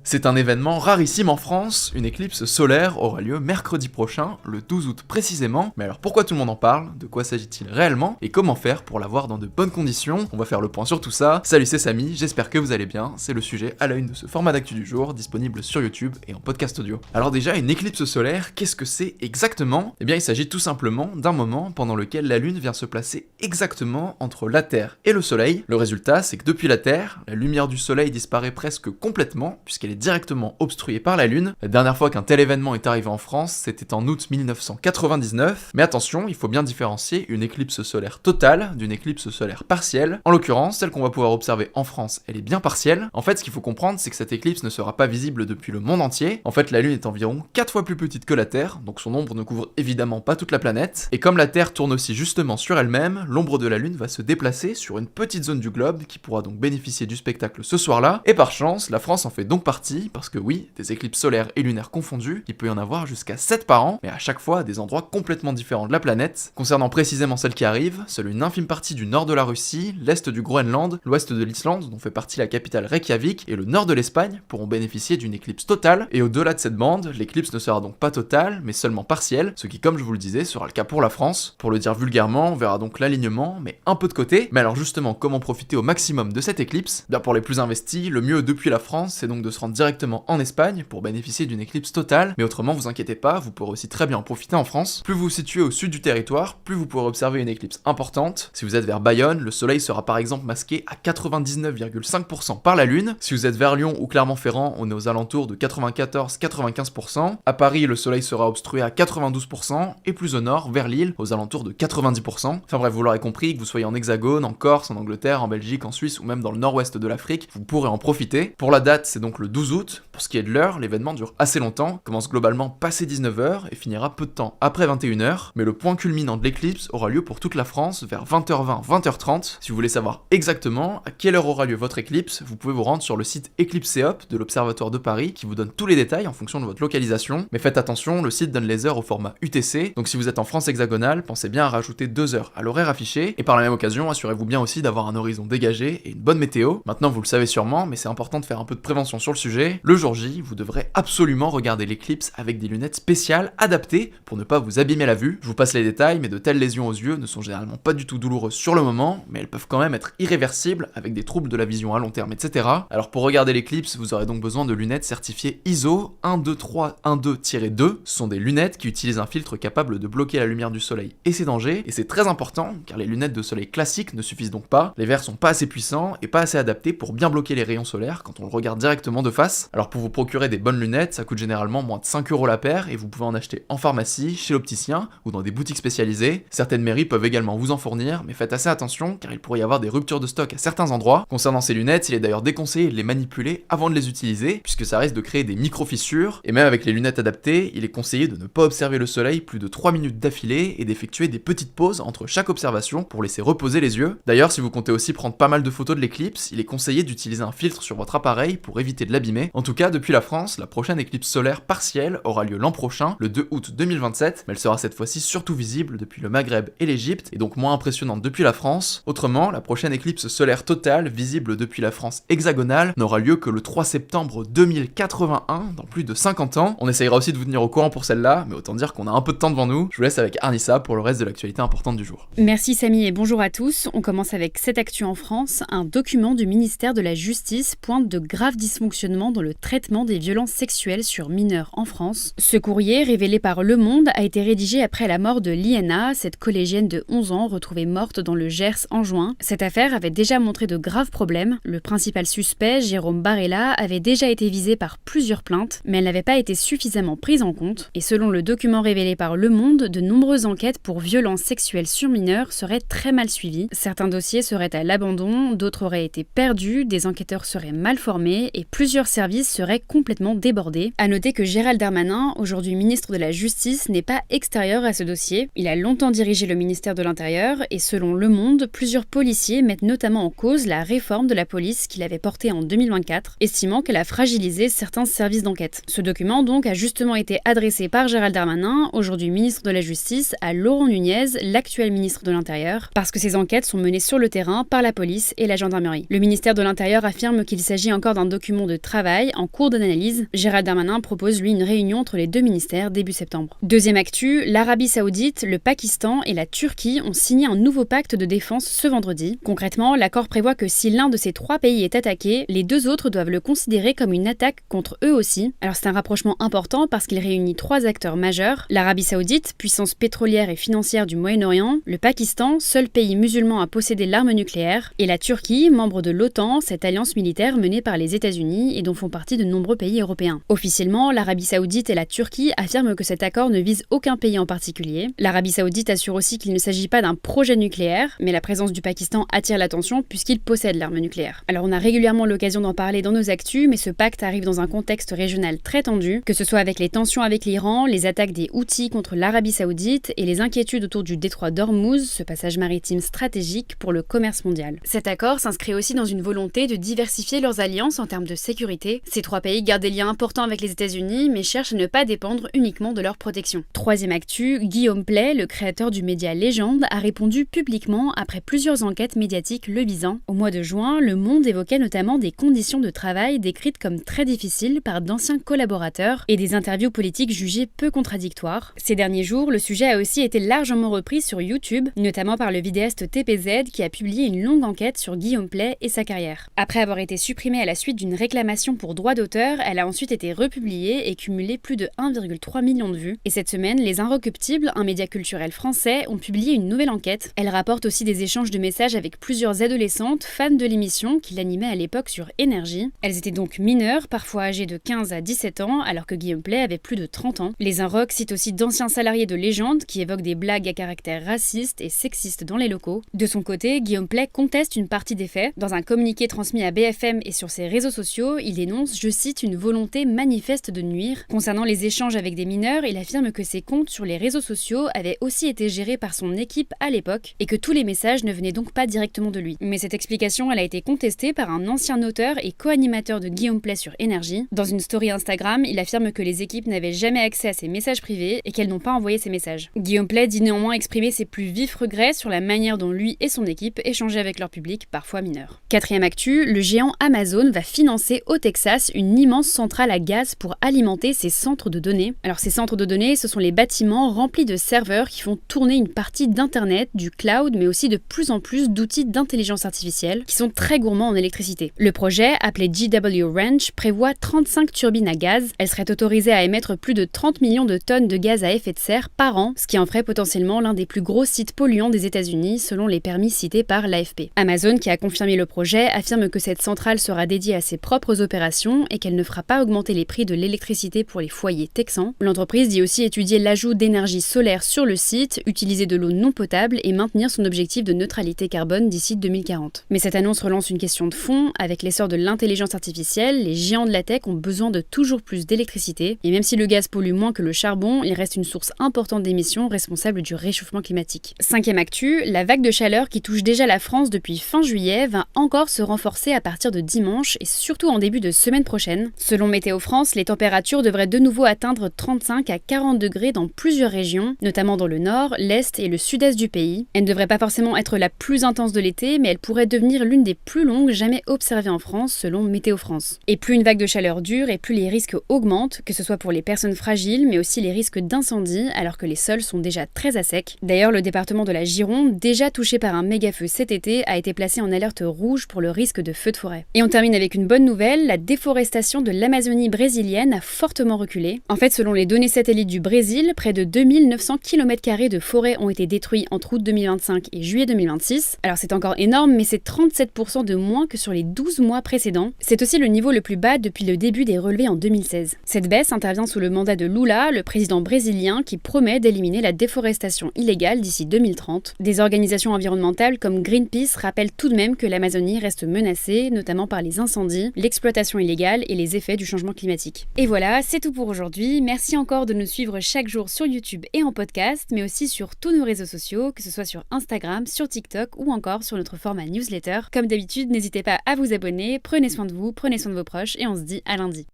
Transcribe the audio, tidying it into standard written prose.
C'est un événement rarissime en France, une éclipse solaire aura lieu mercredi prochain, le 12 août précisément. Mais alors pourquoi tout le monde en parle? De quoi s'agit-il réellement? Et comment faire pour la voir dans de bonnes conditions? On va faire le point sur tout ça. Salut, c'est Samy, j'espère que vous allez bien. C'est le sujet à la une de ce format d'actu du jour, disponible sur YouTube et en podcast audio. Alors déjà, une éclipse solaire, qu'est-ce que c'est exactement? Eh bien, il s'agit tout simplement d'un moment pendant lequel la Lune vient se placer exactement entre la Terre et le Soleil. Le résultat, c'est que depuis la Terre, la lumière du Soleil disparaît presque complètement, puisqu'elle est directement obstruée par la Lune. La dernière fois qu'un tel événement est arrivé en France, c'était en août 1999. Mais attention, il faut bien différencier une éclipse solaire totale d'une éclipse solaire partielle. En l'occurrence, celle qu'on va pouvoir observer en France, elle est bien partielle. En fait, ce qu'il faut comprendre, c'est que cette éclipse ne sera pas visible depuis le monde entier. En fait, la Lune est environ 4 fois plus petite que la Terre, donc son ombre ne couvre évidemment pas toute la planète. Et comme la Terre tourne aussi justement sur elle-même, l'ombre de la Lune va se déplacer sur une petite zone du globe qui pourra donc bénéficier du spectacle ce soir-là. Et par chance, la France en fait donc partie, parce que oui, des éclipses solaires et lunaires confondues, il peut y en avoir jusqu'à 7 par an, mais à chaque fois à des endroits complètement différents de la planète. Concernant précisément celle qui arrive, seule une infime partie du nord de la Russie, l'est du Groenland, l'ouest de l'Islande, dont fait partie la capitale Reykjavik, et le nord de l'Espagne pourront bénéficier d'une éclipse totale, et au-delà de cette bande, l'éclipse ne sera donc pas totale, mais seulement partielle, ce qui, comme je vous le disais, sera le cas pour la France. Pour le dire vulgairement, on verra donc l'alignement, mais un peu de côté. Mais alors justement, comment profiter au maximum de cette éclipse? Bien, pour les plus investis, le mieux depuis la France, c'est donc de se rendre directement en Espagne pour bénéficier d'une éclipse totale, mais autrement, vous inquiétez pas, vous pourrez aussi très bien en profiter en France. Plus vous vous situez au sud du territoire, plus vous pourrez observer une éclipse importante. Si vous êtes vers Bayonne, le soleil sera par exemple masqué à 99,5% par la Lune. Si vous êtes vers Lyon ou Clermont-Ferrand, on est aux alentours de 94-95%. À Paris, le soleil sera obstrué à 92%, et plus au nord, vers Lille, aux alentours de 90%. Enfin bref, vous l'aurez compris, que vous soyez en Hexagone, en Corse, en Angleterre, en Belgique, en Suisse ou même dans le nord-ouest de l'Afrique, vous pourrez en profiter. Pour la date, c'est donc le 12 août. Pour ce qui est de l'heure, l'événement dure assez longtemps, commence globalement passé 19h et finira peu de temps après 21h, mais le point culminant de l'éclipse aura lieu pour toute la France vers 20h20, 20h30. Si vous voulez savoir exactement à quelle heure aura lieu votre éclipse, vous pouvez vous rendre sur le site Eclipseop de l'Observatoire de Paris qui vous donne tous les détails en fonction de votre localisation. Mais faites attention, le site donne les heures au format UTC, donc si vous êtes en France hexagonale, pensez bien à rajouter 2 heures à l'horaire affiché, et par la même occasion, assurez-vous bien aussi d'avoir un horizon dégagé et une bonne météo. Maintenant, vous le savez sûrement, mais c'est important de faire un peu de prévention sur le sujet. Le jour J, vous devrez absolument regarder l'éclipse avec des lunettes spéciales adaptées pour ne pas vous abîmer la vue. Je vous passe les détails, mais de telles lésions aux yeux ne sont généralement pas du tout douloureuses sur le moment, mais elles peuvent quand même être irréversibles avec des troubles de la vision à long terme, etc. Alors pour regarder l'éclipse, vous aurez donc besoin de lunettes certifiées ISO 12312-2. Ce sont des lunettes qui utilisent un filtre capable de bloquer la lumière du soleil et ses dangers, et c'est très important car les lunettes de soleil classiques ne suffisent donc pas. Les verres sont pas assez puissants et pas assez adaptés pour bien bloquer les rayons solaires quand on le regarde directement de face. Alors pour vous procurer des bonnes lunettes, ça coûte généralement moins de 5€ la paire et vous pouvez en acheter en pharmacie, chez l'opticien ou dans des boutiques spécialisées. Certaines mairies peuvent également vous en fournir, mais faites assez attention car il pourrait y avoir des ruptures de stock à certains endroits. Concernant ces lunettes, il est d'ailleurs déconseillé de les manipuler avant de les utiliser puisque ça risque de créer des micro-fissures, et même avec les lunettes adaptées, il est conseillé de ne pas observer le soleil plus de 3 minutes d'affilée et d'effectuer des petites pauses entre chaque observation pour laisser reposer les yeux. D'ailleurs, si vous comptez aussi prendre pas mal de photos de l'éclipse, il est conseillé d'utiliser un filtre sur votre appareil pour éviter de l'abîmer. En tout cas, depuis la France, la prochaine éclipse solaire partielle aura lieu l'an prochain, le 2 août 2027, mais elle sera cette fois-ci surtout visible depuis le Maghreb et l'Égypte, et donc moins impressionnante depuis la France. Autrement, la prochaine éclipse solaire totale, visible depuis la France hexagonale, n'aura lieu que le 3 septembre 2081, dans plus de 50 ans. On essayera aussi de vous tenir au courant pour celle-là, mais autant dire qu'on a un peu de temps devant nous. Je vous laisse avec Arnissa pour le reste de l'actualité importante du jour. Merci Samy et bonjour à tous. On commence avec cette actu en France. Un document du ministère de la Justice pointe de graves dysfonctionnements dans le traitement des violences sexuelles sur mineurs en France. Ce courrier, révélé par Le Monde, a été rédigé après la mort de Liana, cette collégienne de 11 ans retrouvée morte dans le Gers en juin. Cette affaire avait déjà montré de graves problèmes. Le principal suspect, Jérôme Barella, avait déjà été visé par plusieurs plaintes, mais elle n'avait pas été suffisamment prise en compte. Et selon le document révélé par Le Monde, de nombreuses enquêtes pour violences sexuelles sur mineurs seraient très mal suivies. Certains dossiers seraient à l'abandon, d'autres auraient été perdus, des enquêteurs seraient mal formés et plusieurs services seraient complètement débordés. À noter que Gérald Darmanin, aujourd'hui ministre de la Justice, n'est pas extérieur à ce dossier. Il a longtemps dirigé le ministère de l'Intérieur et selon Le Monde, plusieurs policiers mettent notamment en cause la réforme de la police qu'il avait portée en 2024, estimant qu'elle a fragilisé certains services d'enquête. Ce document donc a justement été adressé par Gérald Darmanin, aujourd'hui ministre de la Justice, à Laurent Nunez, l'actuel ministre de l'Intérieur, parce que ces enquêtes sont menées sur le terrain par la police et la gendarmerie. Le ministère de l'Intérieur affirme qu'il s'agit encore d'un document de travail en cours d'analyse. Gérald Darmanin propose lui une réunion entre les deux ministères début septembre. Deuxième actu, l'Arabie Saoudite, le Pakistan et la Turquie ont signé un nouveau pacte de défense ce vendredi. Concrètement, l'accord prévoit que si l'un de ces trois pays est attaqué, les deux autres doivent le considérer comme une attaque contre eux aussi. Alors c'est un rapprochement important parce qu'il réunit trois acteurs majeurs: l'Arabie Saoudite, puissance pétrolière et financière du Moyen-Orient, le Pakistan, seul pays musulman à posséder l'arme nucléaire, et la Turquie, membre de l'OTAN, cette alliance militaire menée par les États-Unis et dont font partie de nombreux pays européens. Officiellement, l'Arabie Saoudite et la Turquie affirment que cet accord ne vise aucun pays en particulier. L'Arabie Saoudite assure aussi qu'il ne s'agit pas d'un projet nucléaire, mais la présence du Pakistan attire l'attention puisqu'il possède l'arme nucléaire. Alors on a régulièrement l'occasion d'en parler dans nos actus, mais ce pacte arrive dans un contexte régional très tendu, que ce soit avec les tensions avec l'Iran, les attaques des Houthis contre l'Arabie Saoudite et les inquiétudes autour du détroit d'Ormuz, ce passage maritime stratégique pour le commerce mondial. Cet accord s'inscrit aussi dans une volonté de diversifier leurs alliances en termes de sécurité. Ces trois pays gardent des liens importants avec les États-Unis, mais cherchent à ne pas dépendre uniquement de leur protection. Troisième actu, Guillaume Pley, le créateur du média Légende, a répondu publiquement après plusieurs enquêtes médiatiques le visant. Au mois de juin, Le Monde évoquait notamment des conditions de travail décrites comme très difficiles par d'anciens collaborateurs et des interviews politiques jugées peu contradictoires. Ces derniers jours, le sujet a aussi été largement repris sur YouTube, notamment par le vidéaste TPZ qui a publié une longue enquête sur Guillaume Pley et sa carrière. Après avoir été supprimée à la suite d'une réclamation pour droit d'auteur, elle a ensuite été republiée et cumulé plus de 1,3 million de vues. Et cette semaine, Les Inrecuptibles, un média culturel français, ont publié une nouvelle enquête. Elle rapporte aussi des échanges de messages avec plusieurs adolescentes fans de l'émission qui l'animaient à l'époque sur Énergie. Elles étaient donc mineures, parfois âgées de 15 à 17 ans, alors que Guillaume Pley avait plus de 30 ans. Les Inrocs citent aussi d'anciens salariés de Légende qui évoquent des blagues à caractère raciste et sexiste dans les locaux. De son côté, Guillaume Pley conteste une partie des faits. Dans un communiqué transmis à BFM et sur ses réseaux sociaux, il dénonce, je cite, une volonté manifeste de nuire. Concernant les échanges avec des mineurs, il affirme que ses comptes sur les réseaux sociaux avaient aussi été gérés par son équipe à l'époque et que tous les messages ne venaient donc pas directement de lui. Mais cette explication, elle a été contestée par un ancien auteur et co-animateur de Guillaume Pley sur Énergie. Dans une story Instagram, il affirme que les équipes n'avaient jamais accès à ses messages privés et qu'elles n'ont pas envoyé ces messages. Guillaume Pley dit néanmoins exprimer ses plus vifs regrets sur la manière dont lui et son équipe échangeaient avec leur public, parfois mineur. Quatrième actu, le géant Amazon va financer au Texas une immense centrale à gaz pour alimenter ses centres de données. Alors ces centres de données, ce sont les bâtiments remplis de serveurs qui font tourner une partie d'internet, du cloud, mais aussi de plus en plus d'outils d'intelligence artificielle qui sont très gourmands en électricité. Le projet, appelé GW Ranch, prévoit 35 turbines à gaz. Elles seraient autorisées à émettre plus de 30 millions de tonnes de gaz à effet de serre par an, ce qui en ferait potentiellement l'un des plus gros sites polluants des États-Unis selon les permis cités par l'AFP. Amazon, qui a confirmé le projet, affirme que cette centrale sera dédiée à ses propres opérations et qu'elle ne fera pas augmenter les prix de l'électricité pour les foyers texans. L'entreprise dit aussi étudier l'ajout d'énergie solaire sur le site, utiliser de l'eau non potable et maintenir son objectif de neutralité carbone d'ici 2040. Mais cette annonce relance une question de fond. Avec l'essor de l'intelligence artificielle, les géants de la tech ont besoin de toujours plus d'électricité. Et même si le gaz pollue moins que le charbon, il reste une source importante d'émissions responsable du réchauffement climatique. Cinquième actu, la vague de chaleur qui touche déjà la France depuis fin juillet va encore se renforcer à partir de dimanche et surtout en début de semaine prochaine. Selon Météo France, les températures devraient de nouveau atteindre 35 à 40 degrés dans plusieurs régions, notamment dans le nord, l'est et le sud-est du pays. Elle ne devrait pas forcément être la plus intense de l'été, mais elle pourrait devenir l'une des plus longues jamais observées en France, selon Météo France. Et plus une vague de chaleur dure, et plus les risques augmentent, que ce soit pour les personnes fragiles, mais aussi les risques d'incendie, alors que les sols sont déjà très à sec. D'ailleurs, le département de la Gironde, déjà touché par un méga-feu cet été, a été placé en alerte rouge pour le risque de feu de forêt. Et on termine avec une bonne nouvelle, la déforestation de l'Amazonie brésilienne a fortement reculé. En fait, selon les données satellites du Brésil, près de 2900 km² de forêt ont été détruits entre août 2025 et juillet 2026. Alors c'est encore énorme, mais c'est 37% de moins que sur les 12 mois précédents. C'est aussi le niveau le plus bas depuis le début des relevés en 2016. Cette baisse intervient sous le mandat de Lula, le président brésilien, qui promet d'éliminer la déforestation illégale d'ici 2030. Des organisations environnementales comme Greenpeace rappellent tout de même que l'Amazonie reste menacée, notamment par les incendies, l'exploitation illégale et les effets du changement climatique. Et voilà, c'est tout pour aujourd'hui. Merci encore de nous suivre chaque jour sur YouTube et en podcast, mais aussi sur tous nos réseaux sociaux, que ce soit sur Instagram, sur TikTok ou encore sur notre format newsletter. Comme d'habitude, n'hésitez pas à vous abonner, prenez soin de vous, prenez soin de vos proches et on se dit à lundi.